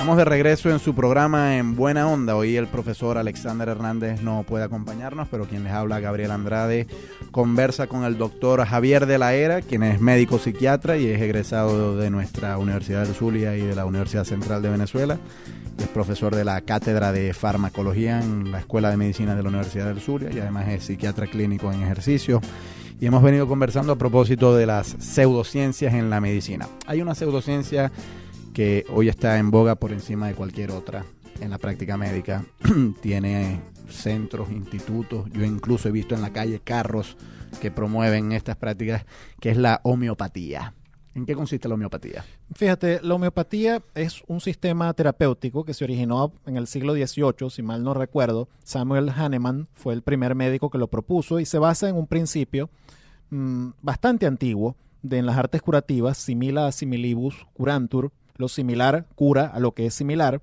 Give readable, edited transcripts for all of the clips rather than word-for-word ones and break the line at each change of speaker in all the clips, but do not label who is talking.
Estamos de regreso en su programa En Buena Onda. Hoy el profesor Alexander Hernández no puede acompañarnos, pero quien les habla, Gabriel Andrade, conversa con el doctor Javier de la Hera, quien es médico psiquiatra y es egresado de nuestra Universidad del Zulia y de la Universidad Central de Venezuela. Es profesor de la Cátedra de Farmacología en la Escuela de Medicina de la Universidad del Zulia y además es psiquiatra clínico en ejercicio. Y hemos venido conversando a propósito de las pseudociencias en la medicina. Hay una pseudociencia que hoy está en boga por encima de cualquier otra en la práctica médica. Tiene centros, institutos, yo incluso he visto en la calle carros que promueven estas prácticas, que es la homeopatía. ¿En qué consiste la homeopatía?
Fíjate, la homeopatía es un sistema terapéutico que se originó en el siglo XVIII, si mal no recuerdo. Samuel Hahnemann fue el primer médico que lo propuso y se basa en un principio bastante antiguo en las artes curativas, simila similibus curantur, lo similar cura a lo que es similar.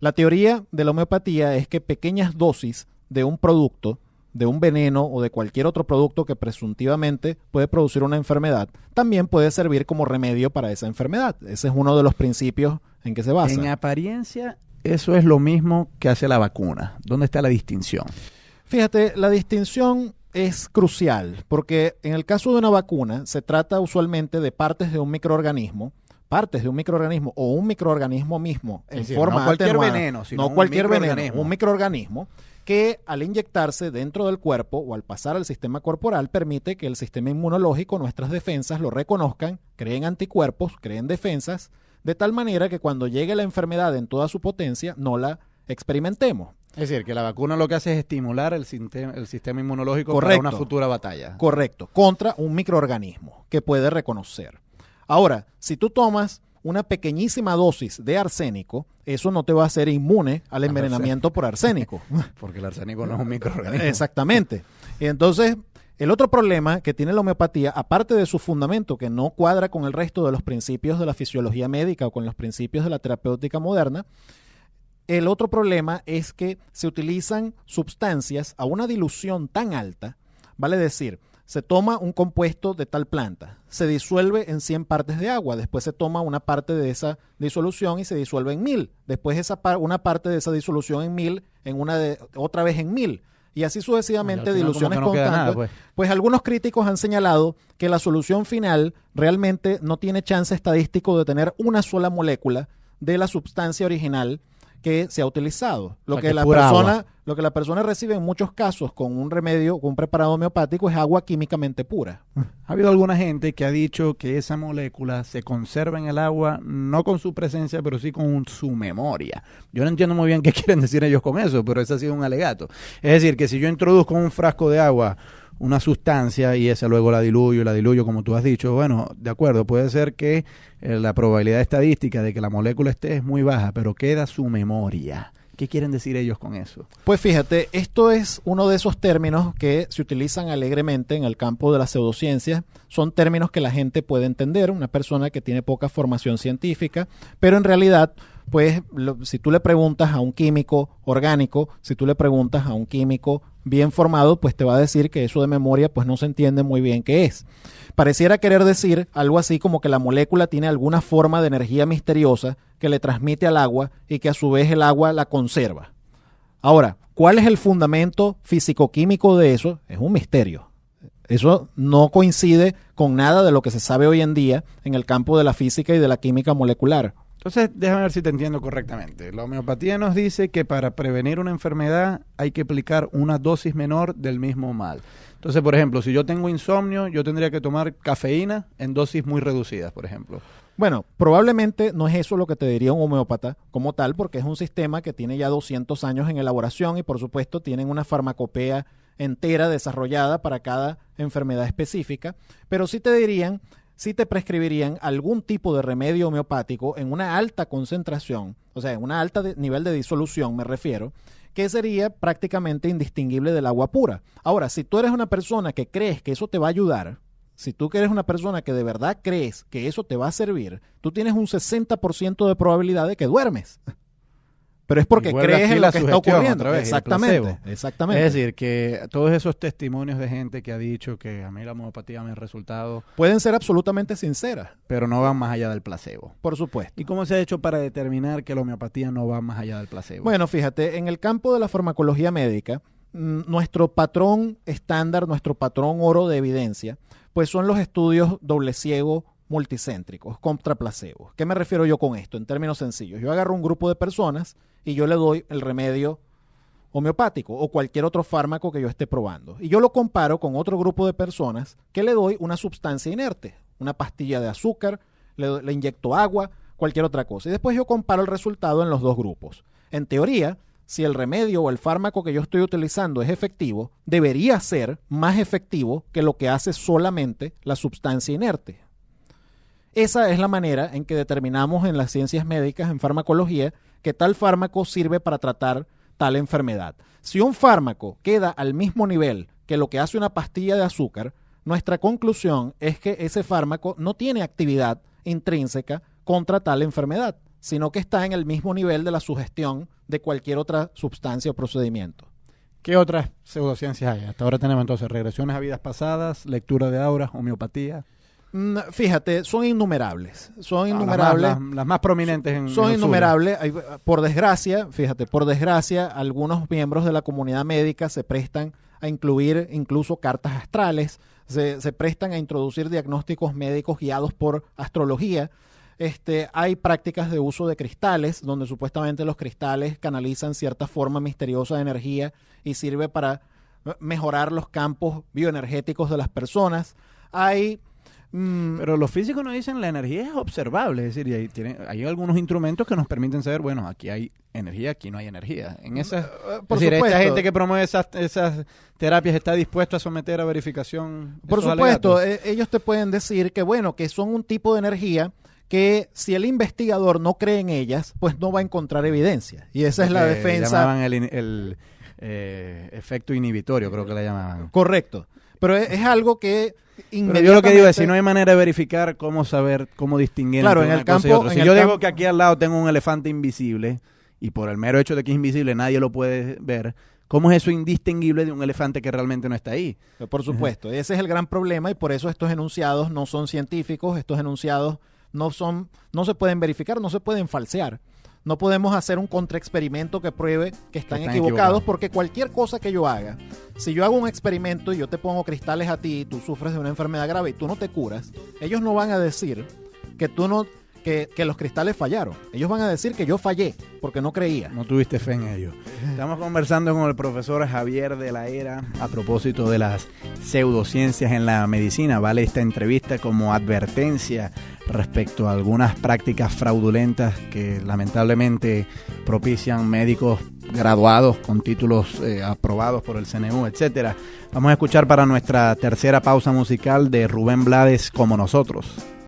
La teoría de la homeopatía es que pequeñas dosis de un producto, de un veneno o de cualquier otro producto que presuntivamente puede producir una enfermedad, también puede servir como remedio para esa enfermedad. Ese es uno de los principios en que se basa.
En apariencia, eso es lo mismo que hace la vacuna. ¿Dónde está la distinción?
Fíjate, la distinción es crucial, porque en el caso de una vacuna se trata usualmente de partes de un microorganismo o un microorganismo mismo en forma
no cualquier
atenuada,
veneno, sino
no cualquier
un
veneno,
microorganismo.
un microorganismo que al inyectarse dentro del cuerpo o al pasar al sistema corporal permite que el sistema inmunológico, nuestras defensas, lo reconozcan, creen anticuerpos, creen defensas, de tal manera que cuando llegue la enfermedad en toda su potencia no la experimentemos.
Es decir, que la vacuna lo que hace es estimular el sistema inmunológico.
Correcto,
para una futura batalla.
Correcto, contra un microorganismo que puede reconocer. Ahora, si tú tomas una pequeñísima dosis de arsénico, eso no te va a hacer inmune al envenenamiento por arsénico.
Porque el arsénico no es un microorganismo.
Exactamente. Y entonces, el otro problema que tiene la homeopatía, aparte de su fundamento que no cuadra con el resto de los principios de la fisiología médica o con los principios de la terapéutica moderna, el otro problema es que se utilizan sustancias a una dilución tan alta, vale decir, se toma un compuesto de tal planta, se disuelve en 100 partes de agua, después se toma una parte de esa disolución y se disuelve en 1000, después una parte de esa disolución en 1000, otra vez en 1000, y así sucesivamente, diluciones constantes. Pues algunos críticos han señalado que la solución final realmente no tiene chance estadístico de tener una sola molécula de la sustancia original que se ha utilizado. Lo que la persona recibe en muchos casos con un remedio, con un preparado homeopático, es agua químicamente pura.
Ha habido alguna gente que ha dicho que esa molécula se conserva en el agua, no con su presencia, pero sí con su memoria. Yo no entiendo muy bien qué quieren decir ellos con eso, pero ese ha sido un alegato. Es decir, que si yo introduzco en un frasco de agua una sustancia y esa luego la diluyo como tú has dicho, bueno, de acuerdo, puede ser que la probabilidad estadística de que la molécula esté es muy baja, pero queda su memoria. ¿Qué quieren decir ellos con eso?
Pues fíjate, esto es uno de esos términos que se utilizan alegremente en el campo de las pseudociencias. Son términos que la gente puede entender, una persona que tiene poca formación científica, pero en realidad, pues, si tú le preguntas a un químico orgánico, si tú le preguntas a un químico bien formado, pues te va a decir que eso de memoria pues no se entiende muy bien qué es. Pareciera querer decir algo así como que la molécula tiene alguna forma de energía misteriosa que le transmite al agua y que a su vez el agua la conserva. Ahora, ¿cuál es el fundamento físico-químico de eso? Es un misterio. Eso no coincide con nada de lo que se sabe hoy en día en el campo de la física y de la química molecular.
Entonces, déjame ver si te entiendo correctamente. La homeopatía nos dice que para prevenir una enfermedad hay que aplicar una dosis menor del mismo mal. Entonces, por ejemplo, si yo tengo insomnio, yo tendría que tomar cafeína en dosis muy reducidas, por ejemplo.
Bueno, probablemente no es eso lo que te diría un homeópata como tal, porque es un sistema que tiene ya 200 años en elaboración y, por supuesto, tienen una farmacopea entera desarrollada para cada enfermedad específica, pero sí te prescribirían algún tipo de remedio homeopático en una alta concentración, o sea, en un alto nivel de disolución me refiero, que sería prácticamente indistinguible del agua pura. Ahora, si tú eres una persona que crees que eso te va a ayudar, si tú eres una persona que de verdad crees que eso te va a servir, tú tienes un 60% de probabilidad de que duermes. pero es porque crees en lo que está ocurriendo.
Exactamente.
Exactamente.
Es decir, que todos esos testimonios de gente que ha dicho que a mí la homeopatía me ha resultado...
Pueden ser absolutamente sinceras.
Pero no van más allá del placebo.
Por supuesto.
¿Y cómo se ha hecho para determinar que la homeopatía no va más allá del placebo?
Bueno, fíjate, en el campo de la farmacología médica, nuestro patrón estándar, nuestro patrón oro de evidencia, pues son los estudios doble ciego multicéntricos contra placebo. ¿Qué me refiero yo con esto? En términos sencillos, yo agarro un grupo de personas y yo le doy el remedio homeopático o cualquier otro fármaco que yo esté probando. Y yo lo comparo con otro grupo de personas que le doy una sustancia inerte, una pastilla de azúcar, le inyecto agua, cualquier otra cosa. Y después yo comparo el resultado en los dos grupos. En teoría, si el remedio o el fármaco que yo estoy utilizando es efectivo, debería ser más efectivo que lo que hace solamente la sustancia inerte. Esa es la manera en que determinamos en las ciencias médicas, en farmacología, que tal fármaco sirve para tratar tal enfermedad. Si un fármaco queda al mismo nivel que lo que hace una pastilla de azúcar, nuestra conclusión es que ese fármaco no tiene actividad intrínseca contra tal enfermedad, sino que está en el mismo nivel de la sugestión de cualquier otra sustancia o procedimiento.
¿Qué otras pseudociencias hay? Hasta ahora tenemos entonces regresiones a vidas pasadas, lectura de auras, homeopatía.
Fíjate, son innumerables. Son innumerables.
Las más prominentes
son innumerables. Por desgracia, fíjate, por desgracia, algunos miembros de la comunidad médica se prestan a incluir incluso cartas astrales, se prestan a introducir diagnósticos médicos guiados por astrología. Hay prácticas de uso de cristales, donde supuestamente los cristales canalizan cierta forma misteriosa de energía y sirve para mejorar los campos bioenergéticos de las personas.
Pero los físicos nos dicen la energía es observable, es decir, hay algunos instrumentos que nos permiten saber, bueno, aquí hay energía, aquí no hay energía.
Por supuesto.
Esta gente que promueve esas terapias está dispuesta a someter a verificación.
Por supuesto, ellos te pueden decir que, bueno, que son un tipo de energía que si el investigador no cree en ellas, pues no va a encontrar evidencia. Y esa es la defensa.
Llamaban el efecto inhibitorio, creo que le llamaban.
Correcto. Pero es algo que
pero yo lo que digo es, si no hay manera de verificar, ¿cómo saber, cómo distinguir
claro,
entre
en el campo,
si yo digo que aquí al lado tengo un elefante invisible y por el mero hecho de que es invisible nadie lo puede ver, ¿cómo es eso indistinguible de un elefante que realmente no está ahí?
Por supuesto, ese es el gran problema y por eso estos enunciados no son científicos, estos enunciados no se pueden verificar, no se pueden falsear. No podemos hacer un contraexperimento que pruebe que están equivocados porque cualquier cosa que yo haga, si yo hago un experimento y yo te pongo cristales a ti y tú sufres de una enfermedad grave y tú no te curas, ellos no van a decir que los cristales fallaron. Ellos van a decir que yo fallé porque no creía.
No tuviste fe en ellos. Estamos conversando con el profesor Javier de la Era a propósito de las pseudociencias en la medicina. Vale esta entrevista como advertencia respecto a algunas prácticas fraudulentas que lamentablemente propician médicos graduados con títulos aprobados por el CNU, etcétera. Vamos a escuchar para nuestra tercera pausa musical de Rubén Blades, Como Nosotros.